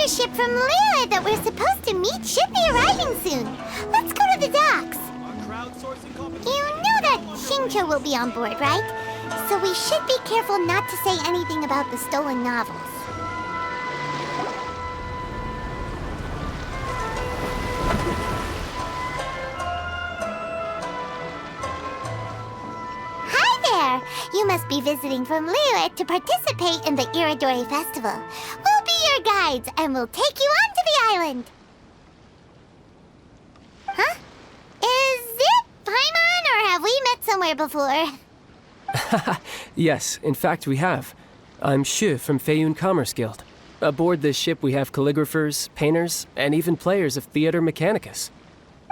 another ship from Liyue that we're supposed to meet should be arriving soon. Let's go to the docks. You know that Xingqiu will be on board, right? So we should be careful not to say anything about the stolen novels. You must be visiting from Liyue to participate in the Iridori Festival. We'll be your guides, and we'll take you onto the island. Huh? Is it Paimon, or have we met somewhere before? Yes, in fact we have. I'm Xu from Feiyun Commerce Guild. Aboard this ship we have calligraphers, painters, and even players of Theater Mechanicus.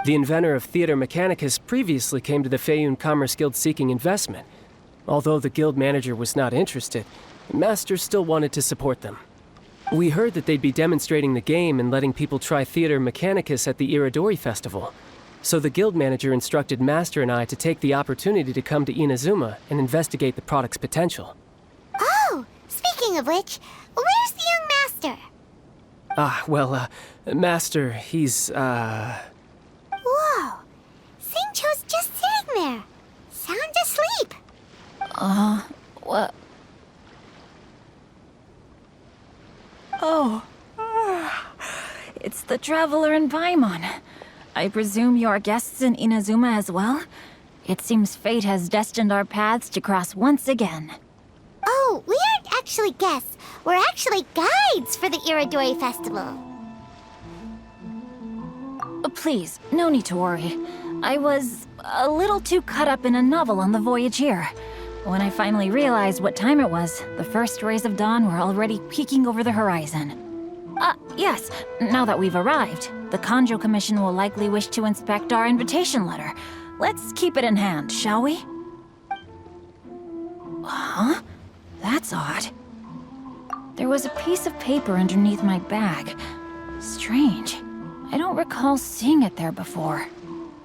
The inventor of Theater Mechanicus previously came to the Feiyun Commerce Guild seeking investment. Although the guild manager was not interested, Master still wanted to support them. We heard that they'd be demonstrating the game and letting people try Theater Mechanicus at the Iridori Festival. So the guild manager instructed Master and I to take the opportunity to come to Inazuma and investigate the product's potential. Oh, speaking of which, where's the young Master? Master, he's, Whoa! Xingqiu's just sitting there, sound asleep. What? Oh, it's the Traveler and Paimon. I presume you're guests in Inazuma as well? It seems fate has destined our paths to cross once again. Oh, we aren't actually guests. We're actually guides for the Iridori Festival. Please, no need to worry. I was a little too caught up in a novel on the voyage here. When I finally realized what time it was, the first rays of dawn were already peeking over the horizon. Yes, now that we've arrived, the Kanjo Commission will likely wish to inspect our invitation letter. Let's keep it in hand, shall we? Huh? That's odd. There was a piece of paper underneath my bag. Strange. I don't recall seeing it there before.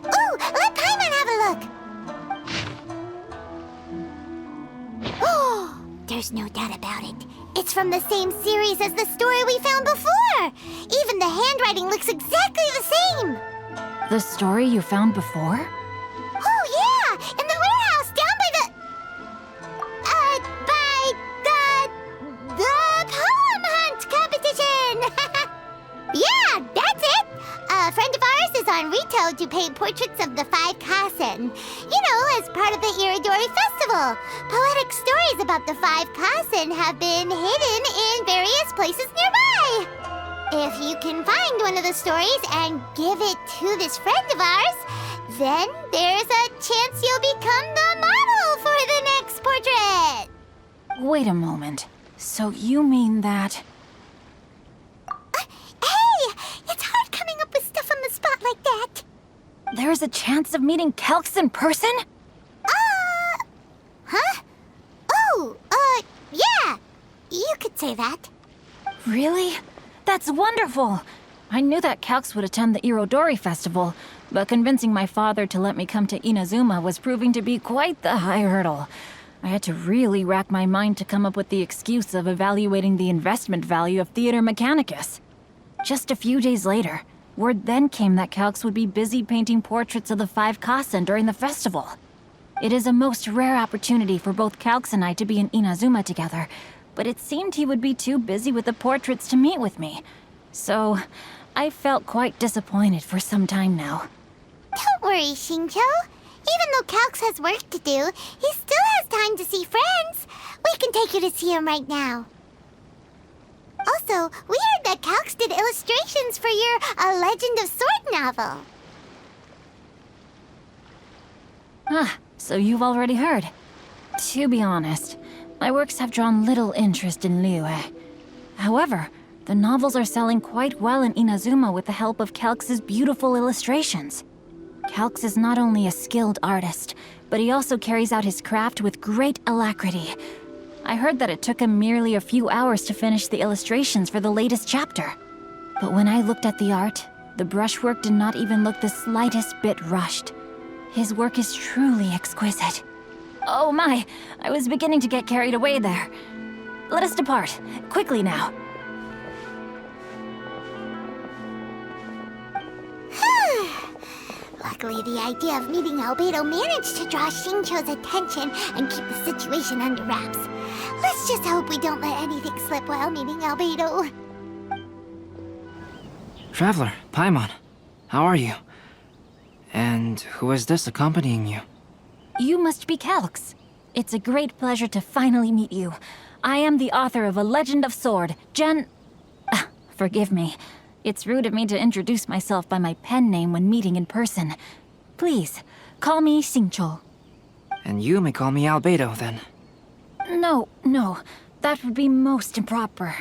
Ooh, let Paimon have a look! Oh, there's no doubt about it. It's from the same series as the story we found before! Even the handwriting looks exactly the same! The story you found before? Oh, yeah! In the warehouse down by the... the poem hunt competition! Yeah, that's it! A friend of ours is on Rito to paint portraits of the 5 Kasen. You know, as part of the Iridori Festival. Poetic stories about the 5 Kasen have been hidden in various places nearby. If you can find one of the stories and give it to this friend of ours, then there's a chance you'll become the model for the next portrait. Wait a moment. So you mean that... Hey! It's hard coming up with stuff on the spot like that. There's a chance of meeting Calx in person? Huh? Oh, yeah. You could say that. Really? That's wonderful! I knew that Calx would attend the Irodori Festival, but convincing my father to let me come to Inazuma was proving to be quite the high hurdle. I had to really rack my mind to come up with the excuse of evaluating the investment value of Theater Mechanicus. Just a few days later, word then came that Calx would be busy painting portraits of the 5 Kasen during the festival. It is a most rare opportunity for both Calx and I to be in Inazuma together, but it seemed he would be too busy with the portraits to meet with me. So, I felt quite disappointed for some time now. Don't worry, Xingqiu. Even though Calx has work to do, he still has time to see friends. We can take you to see him right now. Also, we heard that Calx did illustrations for your A Legend of Sword novel. So you've already heard. To be honest, my works have drawn little interest in Liyue. However, the novels are selling quite well in Inazuma with the help of Calx's beautiful illustrations. Calx is not only a skilled artist, but he also carries out his craft with great alacrity. I heard that it took him merely a few hours to finish the illustrations for the latest chapter. But when I looked at the art, the brushwork did not even look the slightest bit rushed. His work is truly exquisite. Oh my, I was beginning to get carried away there. Let us depart, quickly now. Luckily, the idea of meeting Albedo managed to draw Xingqiu's attention and keep the situation under wraps. Let's just hope we don't let anything slip while meeting Albedo. Traveler, Paimon, how are you? And who is this accompanying you? You must be Calx. It's a great pleasure to finally meet you. I am the author of A Legend of Sword, Forgive me. It's rude of me to introduce myself by my pen name when meeting in person. Please, call me Xingqiu. And you may call me Albedo, then. No, that would be most improper.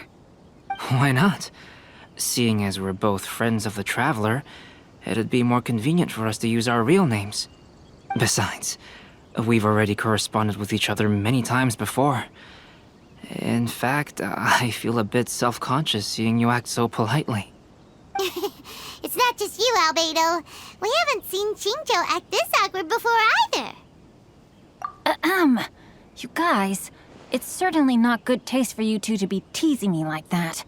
Why not? Seeing as we're both friends of the Traveler, it'd be more convenient for us to use our real names. Besides, we've already corresponded with each other many times before. In fact, I feel a bit self-conscious seeing you act so politely. It's not just you, Albedo. We haven't seen Xingqiu act this awkward before either. You guys, it's certainly not good taste for you two to be teasing me like that.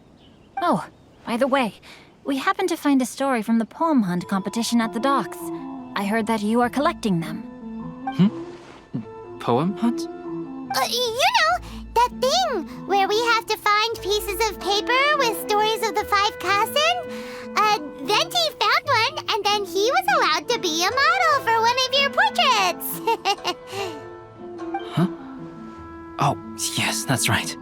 Oh, by the way, we happened to find a story from the poem hunt competition at the docks. I heard that you are collecting them. Poem hunt? That thing where we have to find pieces of paper with stories of the 5 Kassen. Venti found one, and then he was allowed to be a model for one of your portraits. Huh? Oh, yes, that's right.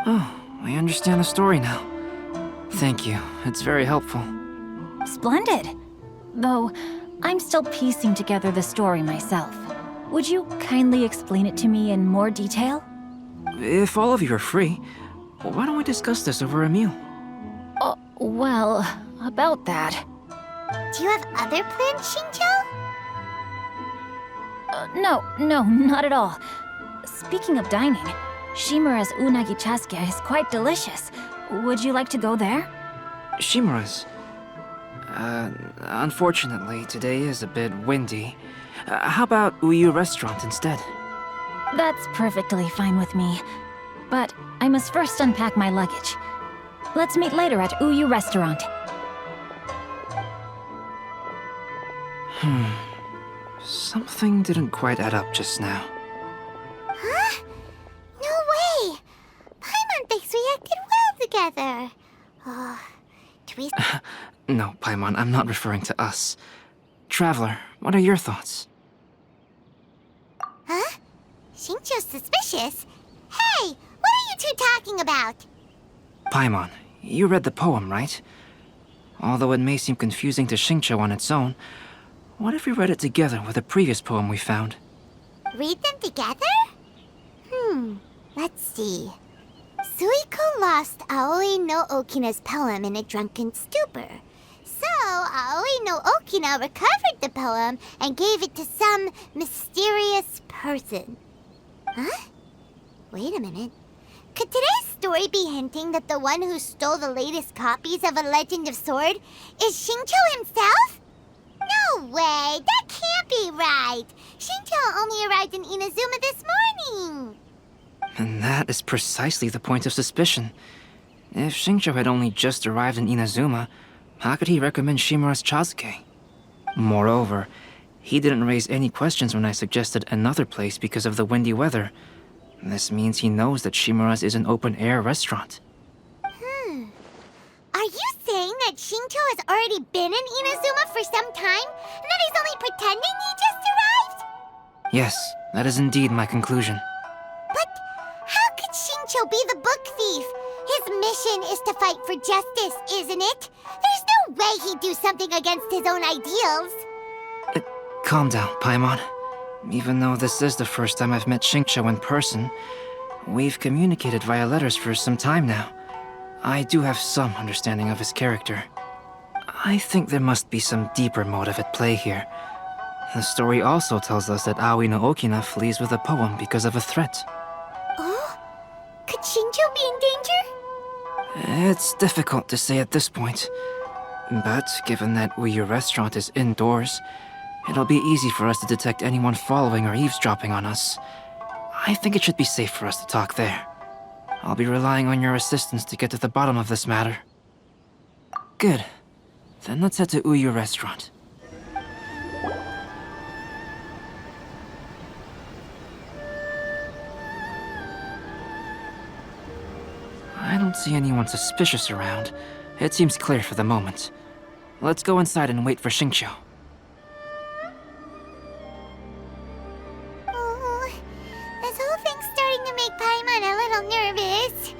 Oh, I understand the story now. Thank you. It's very helpful. Splendid. Though, I'm still piecing together the story myself. Would you kindly explain it to me in more detail? If all of you are free, why don't we discuss this over a meal? Well, about that. Do you have other plans, Xingqiu? No, not at all. Speaking of dining, Shimura's unagi chasuke is quite delicious. Would you like to go there? Shimura's. Unfortunately, today is a bit windy. How about Uyu Restaurant instead? That's perfectly fine with me. But I must first unpack my luggage. Let's meet later at Uyu Restaurant. Something didn't quite add up just now. Huh? No way! Paimon thinks we acted well together. Do we... No, Paimon, I'm not referring to us. Traveler, what are your thoughts? Huh? Xingqiu's suspicious? Hey, what are you two talking about? Paimon, you read the poem, right? Although it may seem confusing to Xingqiu on its own, what if we read it together with a previous poem we found? Read them together? Let's see. Suiko lost Aoi no Okina's poem in a drunken stupor. So, Aoi no Okina recovered the poem and gave it to some mysterious person. Huh? Wait a minute. Could today's story be hinting that the one who stole the latest copies of A Legend of Sword is Xingqiu himself? No way! That can't be right! Xingqiu only arrived in Inazuma this morning! And that is precisely the point of suspicion. If Xingqiu had only just arrived in Inazuma, how could he recommend Shimura's chasuke? Moreover, he didn't raise any questions when I suggested another place because of the windy weather. This means he knows that Shimura's is an open-air restaurant. Are you saying that Xingqiu has already been in Inazuma for some time, and that he's only pretending he just arrived? Yes, that is indeed my conclusion. But how could Xingqiu be the book thief? His mission is to fight for justice, isn't it? There's no way he'd do something against his own ideals. Calm down, Paimon. Even though this is the first time I've met Xingqiu in person, we've communicated via letters for some time now. I do have some understanding of his character. I think there must be some deeper motive at play here. The story also tells us that Aoi no Okina flees with a poem because of a threat. Oh? Could Xingqiu be in danger? It's difficult to say at this point. But given that Uyu Restaurant is indoors, it'll be easy for us to detect anyone following or eavesdropping on us. I think it should be safe for us to talk there. I'll be relying on your assistance to get to the bottom of this matter. Good. Then let's head to Uyu Restaurant. I don't see anyone suspicious around. It seems clear for the moment. Let's go inside and wait for Xingqiu. Oh, this whole thing's starting to make Paimon a little nervous.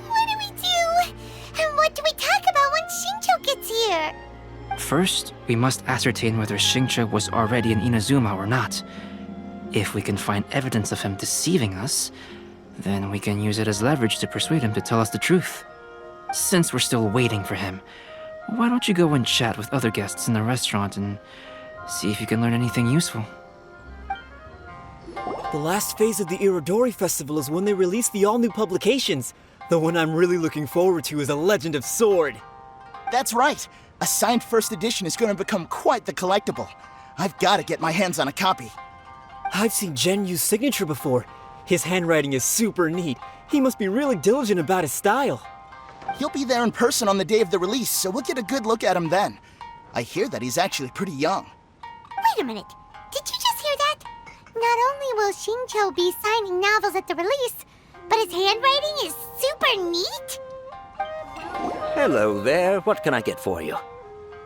What do we do? And what do we talk about when Xingqiu gets here? First, we must ascertain whether Xingqiu was already in Inazuma or not. If we can find evidence of him deceiving us, then we can use it as leverage to persuade him to tell us the truth. Since we're still waiting for him, why don't you go and chat with other guests in the restaurant and see if you can learn anything useful? The last phase of the Irodori Festival is when they release the all-new publications. The one I'm really looking forward to is A Legend of Sword. That's right. A signed first edition is going to become quite the collectible. I've got to get my hands on a copy. I've seen Genyu's signature before. His handwriting is super neat. He must be really diligent about his style. He'll be there in person on the day of the release, so we'll get a good look at him then. I hear that he's actually pretty young. Wait a minute. Did you just hear that? Not only will Xingqiu be signing novels at the release, but his handwriting is super neat? Hello there. What can I get for you?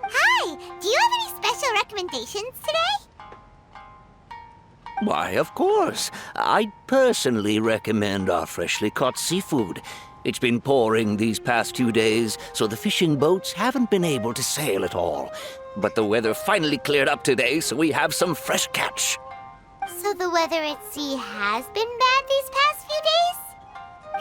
Hi! Do you have any special recommendations today? Why, of course. I'd personally recommend our freshly caught seafood. It's been pouring these past 2 days, so the fishing boats haven't been able to sail at all. But the weather finally cleared up today, so we have some fresh catch. So the weather at sea has been bad these past few days?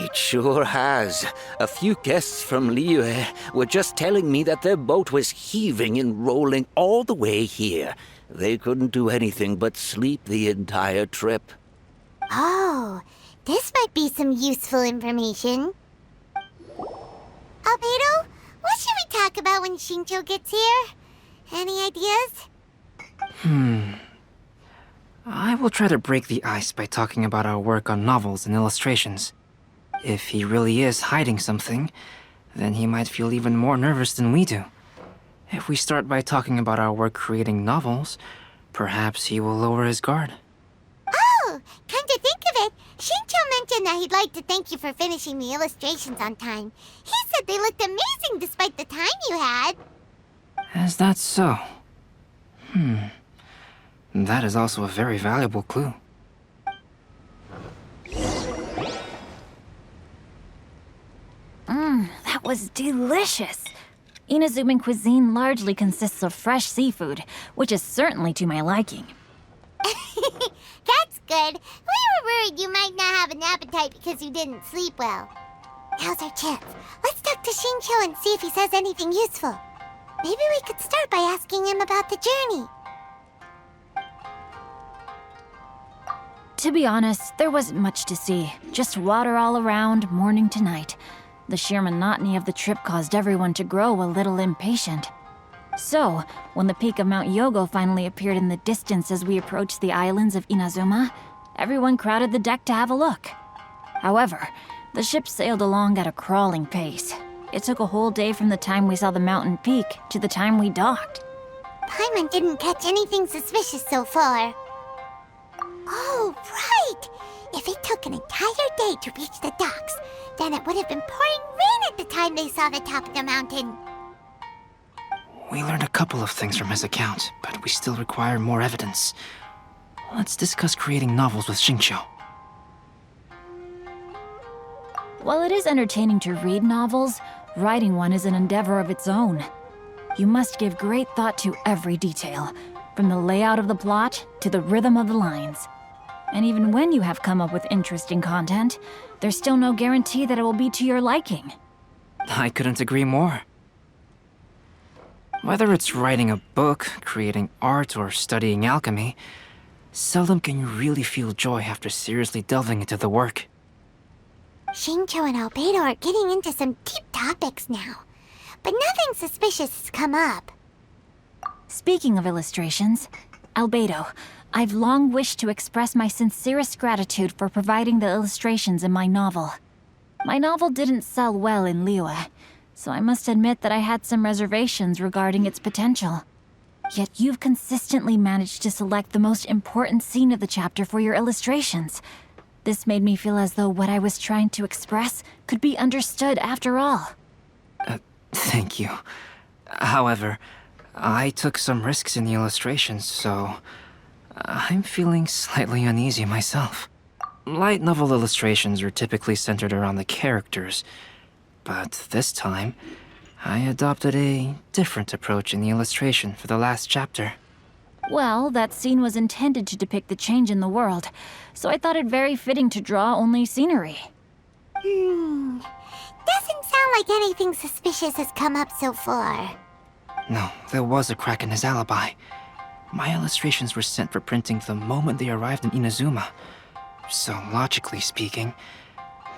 It sure has. A few guests from Liyue were just telling me that their boat was heaving and rolling all the way here. They couldn't do anything but sleep the entire trip. Oh, this might be some useful information. Albedo, what should we talk about when Xingqiu gets here? Any ideas? I will try to break the ice by talking about our work on novels and illustrations. If he really is hiding something, then he might feel even more nervous than we do. If we start by talking about our work creating novels, perhaps he will lower his guard. Oh, come to think of it, Xingqiu mentioned that he'd like to thank you for finishing the illustrations on time. He said they looked amazing despite the time you had. Is that so? That is also a very valuable clue. That was delicious. Inazuman cuisine largely consists of fresh seafood, which is certainly to my liking. That's good. We were worried you might not have an appetite because you didn't sleep well. Now's our chance. Let's talk to Xingqiu and see if he says anything useful. Maybe we could start by asking him about the journey. To be honest, there wasn't much to see. Just water all around, morning to night. The sheer monotony of the trip caused everyone to grow a little impatient. So, when the peak of Mount Yogo finally appeared in the distance as we approached the islands of Inazuma, everyone crowded the deck to have a look. However, the ship sailed along at a crawling pace. It took a whole day from the time we saw the mountain peak to the time we docked. Paimon didn't catch anything suspicious so far. Oh, right! If it took an entire day to reach the docks, then it would have been pouring rain at the time they saw the top of the mountain. We learned a couple of things from his account, but we still require more evidence. Let's discuss creating novels with Xingqiu. While it is entertaining to read novels, writing one is an endeavor of its own. You must give great thought to every detail, from the layout of the plot to the rhythm of the lines. And even when you have come up with interesting content, there's still no guarantee that it will be to your liking. I couldn't agree more. Whether it's writing a book, creating art, or studying alchemy, seldom can you really feel joy after seriously delving into the work. Xingqiu and Albedo are getting into some deep topics now, but nothing suspicious has come up. Speaking of illustrations, Albedo, I've long wished to express my sincerest gratitude for providing the illustrations in my novel. My novel didn't sell well in Liyue, so I must admit that I had some reservations regarding its potential. Yet you've consistently managed to select the most important scene of the chapter for your illustrations. This made me feel as though what I was trying to express could be understood after all. Thank you. However, I took some risks in the illustrations, so I'm feeling slightly uneasy myself. Light novel illustrations are typically centered around the characters, but this time, I adopted a different approach in the illustration for the last chapter. Well, that scene was intended to depict the change in the world, so I thought it very fitting to draw only scenery. Doesn't sound like anything suspicious has come up so far. No, there was a crack in his alibi. My illustrations were sent for printing the moment they arrived in Inazuma. So, logically speaking,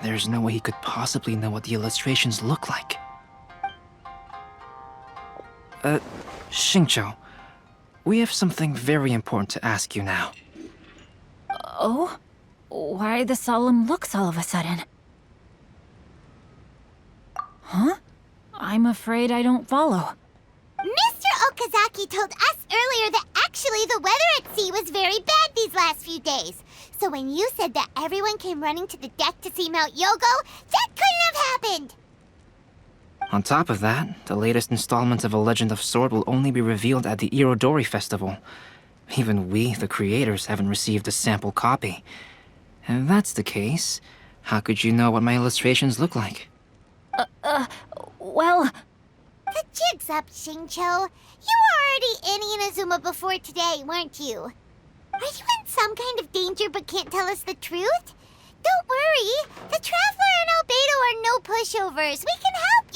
there's no way he could possibly know what the illustrations look like. Xingqiu, we have something very important to ask you now. Oh? Why the solemn looks all of a sudden? Huh? I'm afraid I don't follow. Mr. Okazaki told us earlier that actually the weather at sea was very bad these last few days. So when you said that everyone came running to the deck to see Mount Yogo, that couldn't have happened! On top of that, the latest installment of A Legend of Sword will only be revealed at the Irodori Festival. Even we, the creators, haven't received a sample copy. And if that's the case, how could you know what my illustrations look like? Well... The jig's up, Xingqiu. You were already in Inazuma before today, weren't you? Are you in some kind of danger but can't tell us the truth? Don't worry. The Traveler and Albedo are no pushovers. We can help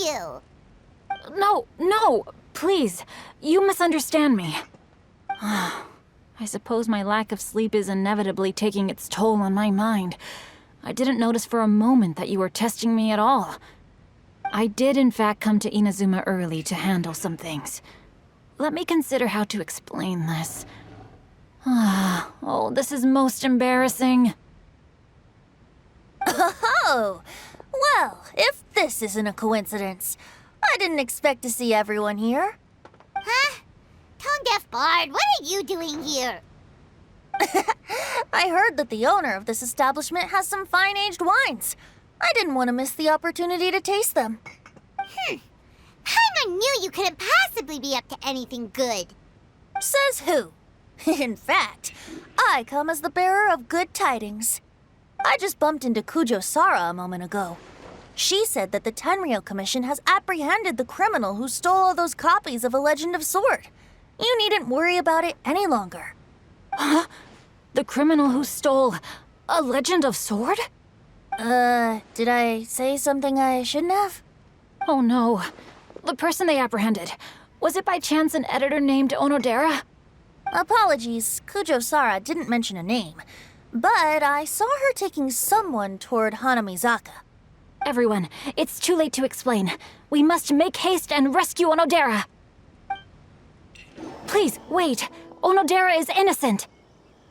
you. No, please. You misunderstand me. I suppose my lack of sleep is inevitably taking its toll on my mind. I didn't notice for a moment that you were testing me at all. I did in fact come to Inazuma early to handle some things. Let me consider how to explain this. Oh, this is most embarrassing. Oh, well, if this isn't a coincidence, I didn't expect to see everyone here. Huh? Tone-deaf Bard, what are you doing here? I heard that the owner of this establishment has some fine-aged wines. I didn't want to miss the opportunity to taste them. Paimon knew you couldn't possibly be up to anything good. Says who? In fact, I come as the bearer of good tidings. I just bumped into Kujo Sara a moment ago. She said that the Tenryou Commission has apprehended the criminal who stole all those copies of A Legend of Sword. You needn't worry about it any longer. Huh? The criminal who stole A Legend of Sword? Did I say something I shouldn't have? Oh no. The person they apprehended. Was it by chance an editor named Onodera? Apologies, Kujo Sara didn't mention a name. But I saw her taking someone toward Hanamizaka. Everyone, it's too late to explain. We must make haste and rescue Onodera. Please, wait. Onodera is innocent.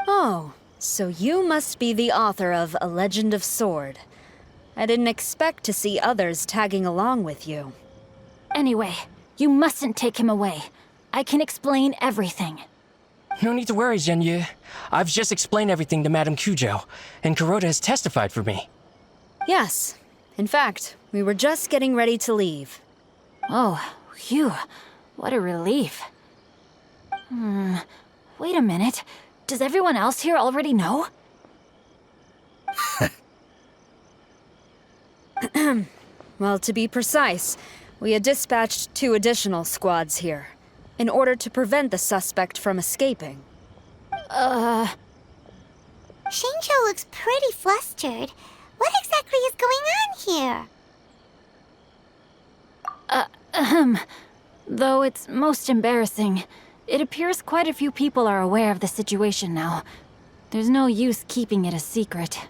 Oh, so you must be the author of A Legend of Sword. I didn't expect to see others tagging along with you. Anyway, you mustn't take him away. I can explain everything. No need to worry, Xingqiu. I've just explained everything to Madame Kujo, and Kuroda has testified for me. Yes. In fact, we were just getting ready to leave. Oh, phew. What a relief. Wait a minute. Does everyone else here already know? Well, to be precise, we had dispatched 2 additional squads here, in order to prevent the suspect from escaping. Xingqiu looks pretty flustered. What exactly is going on here? Though it's most embarrassing, it appears quite a few people are aware of the situation now. There's no use keeping it a secret.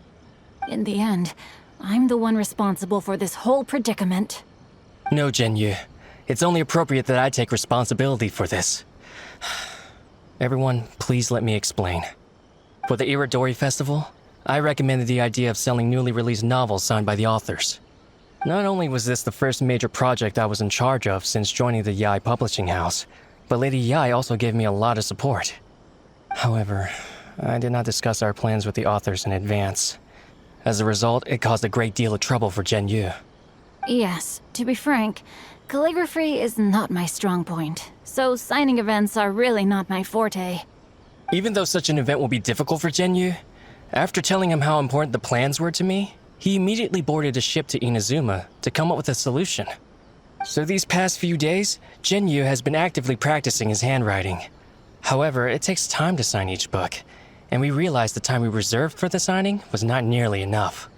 In the end, I'm the one responsible for this whole predicament. No, Xingqiu. It's only appropriate that I take responsibility for this. Everyone, please let me explain. For the Irodori Festival, I recommended the idea of selling newly released novels signed by the authors. Not only was this the first major project I was in charge of since joining the Yai publishing house, but Lady Yai also gave me a lot of support. However, I did not discuss our plans with the authors in advance. As a result, it caused a great deal of trouble for Xingqiu. Yes, to be frank, calligraphy is not my strong point, so signing events are really not my forte. Even though such an event will be difficult for Xingqiu, after telling him how important the plans were to me, he immediately boarded a ship to Inazuma to come up with a solution. So these past few days, Xingqiu has been actively practicing his handwriting. However, it takes time to sign each book, and we realized the time we reserved for the signing was not nearly enough.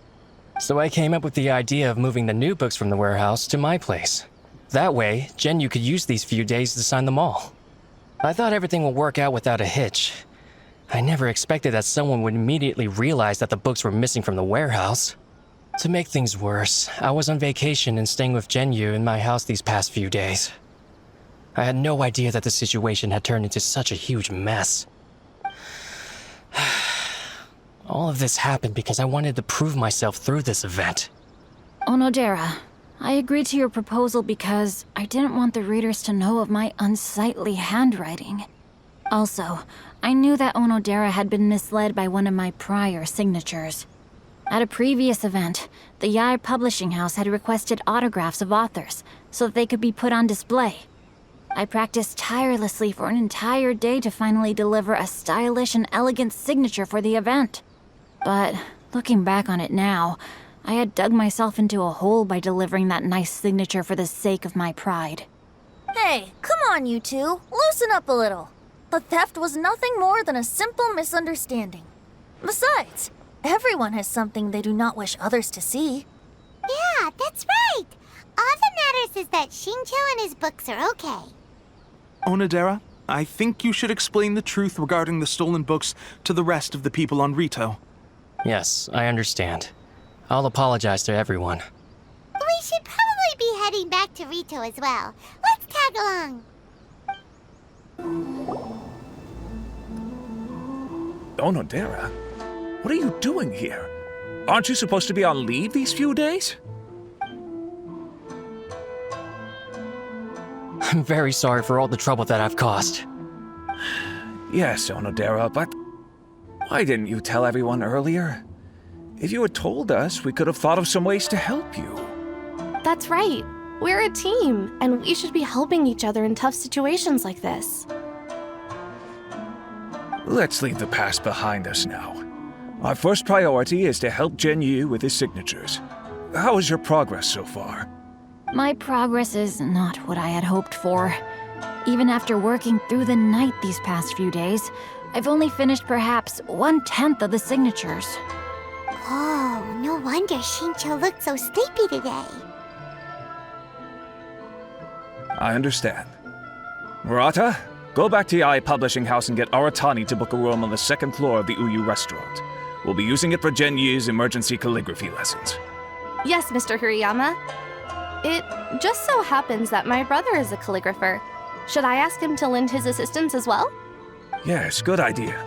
So I came up with the idea of moving the new books from the warehouse to my place. That way, Xingqiu could use these few days to sign them all. I thought everything would work out without a hitch. I never expected that someone would immediately realize that the books were missing from the warehouse. To make things worse, I was on vacation and staying with Xingqiu in my house these past few days. I had no idea that the situation had turned into such a huge mess. All of this happened because I wanted to prove myself through this event. Onodera, I agreed to your proposal because I didn't want the readers to know of my unsightly handwriting. Also, I knew that Onodera had been misled by one of my prior signatures. At a previous event, the Yai publishing house had requested autographs of authors so that they could be put on display. I practiced tirelessly for an entire day to finally deliver a stylish and elegant signature for the event. But looking back on it now, I had dug myself into a hole by delivering that nice signature for the sake of my pride. Hey, come on, you two. Loosen up a little. The theft was nothing more than a simple misunderstanding. Besides, everyone has something they do not wish others to see. Yeah, that's right. All that matters is that Xingqiu and his books are okay. Onodera, I think you should explain the truth regarding the stolen books to the rest of the people on Rito. Yes, I understand. I'll apologize to everyone. We should probably be heading back to Rito as well. Let's tag along. Onodera, what are you doing here? Aren't you supposed to be on leave these few days? I'm very sorry for all the trouble that I've caused. Yes, Onodera, but why didn't you tell everyone earlier? If you had told us, we could have thought of some ways to help you. That's right. We're a team, and we should be helping each other in tough situations like this. Let's leave the past behind us now. Our first priority is to help Xingqiu with his signatures. How is your progress so far? My progress is not what I had hoped for. Even after working through the night these past few days, I've only finished perhaps 1/10 of the signatures. Oh, no wonder Xingqiu looked so sleepy today. I understand. Murata, go back to Yai Publishing House and get Aratani to book a room on the second floor of the Uyu restaurant. We'll be using it for Xingqiu's emergency calligraphy lessons. Yes, Mr. Hirayama. It just so happens that my brother is a calligrapher. Should I ask him to lend his assistance as well? Yes, good idea.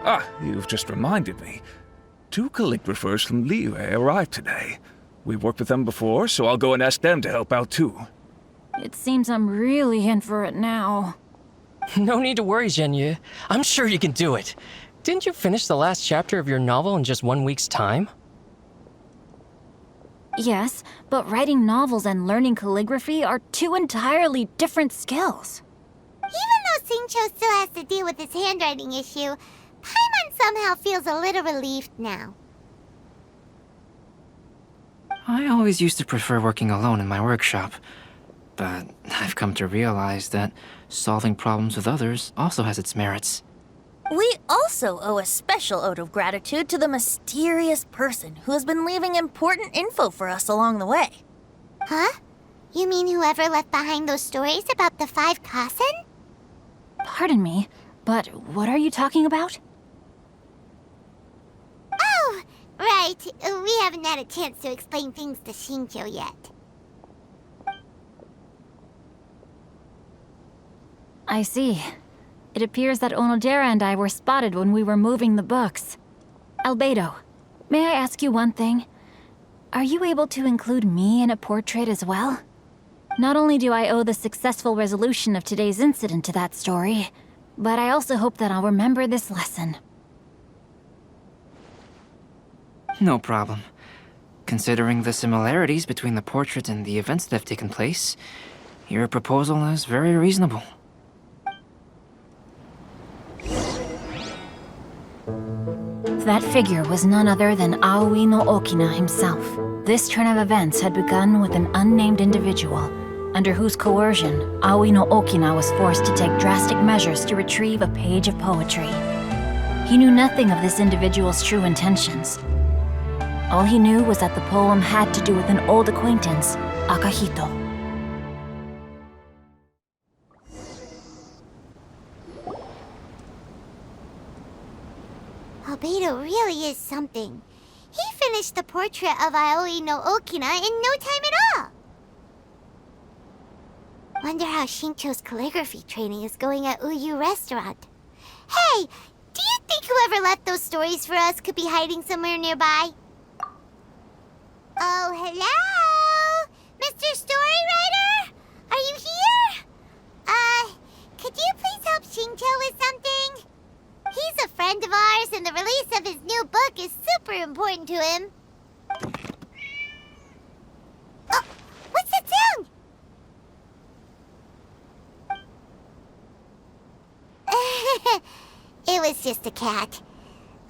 Ah, you've just reminded me. 2 calligraphers from Liyue arrived today. We worked with them before, so I'll go and ask them to help out too. It seems I'm really in for it now. No need to worry, Xingqiu. I'm sure you can do it. Didn't you finish the last chapter of your novel in just 1 week's time? Yes, but writing novels and learning calligraphy are 2 entirely different skills. Even though Xingqiu still has to deal with his handwriting issue, Paimon somehow feels a little relieved now. I always used to prefer working alone in my workshop, but I've come to realize that solving problems with others also has its merits. We also owe a special ode of gratitude to the mysterious person who has been leaving important info for us along the way. Huh? You mean whoever left behind those stories about the 5 Kasen? Pardon me, but what are you talking about? Oh, right. We haven't had a chance to explain things to Xingqiu yet. I see. It appears that Onodera and I were spotted when we were moving the books. Albedo, may I ask you one thing? are you able to include me in a portrait as well? Not only do I owe the successful resolution of today's incident to that story, but I also hope that I'll remember this lesson. No problem. Considering the similarities between the portrait and the events that have taken place, your proposal is very reasonable. That figure was none other than Aoi no Okina himself. This turn of events had begun with an unnamed individual, under whose coercion, Aoi no Okina was forced to take drastic measures to retrieve a page of poetry. He knew nothing of this individual's true intentions. All he knew was that the poem had to do with an old acquaintance, Akahito. Albedo really is something. He finished the portrait of Aoi no Okina in no time at all. Wonder how Xingqiu's calligraphy training is going at Uyu Restaurant. Hey, do you think whoever left those stories for us could be hiding somewhere nearby? Oh, hello? Mr. Storywriter? Are you here? Could you please help Xingqiu with something? He's a friend of ours, and the release of his new book is super important to him. Oh, what's that sound? It was just a cat.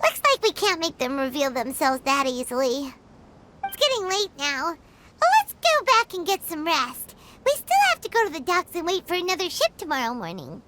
Looks like we can't make them reveal themselves that easily. It's getting late now. Let's go back and get some rest. We still have to go to the docks and wait for another ship tomorrow morning.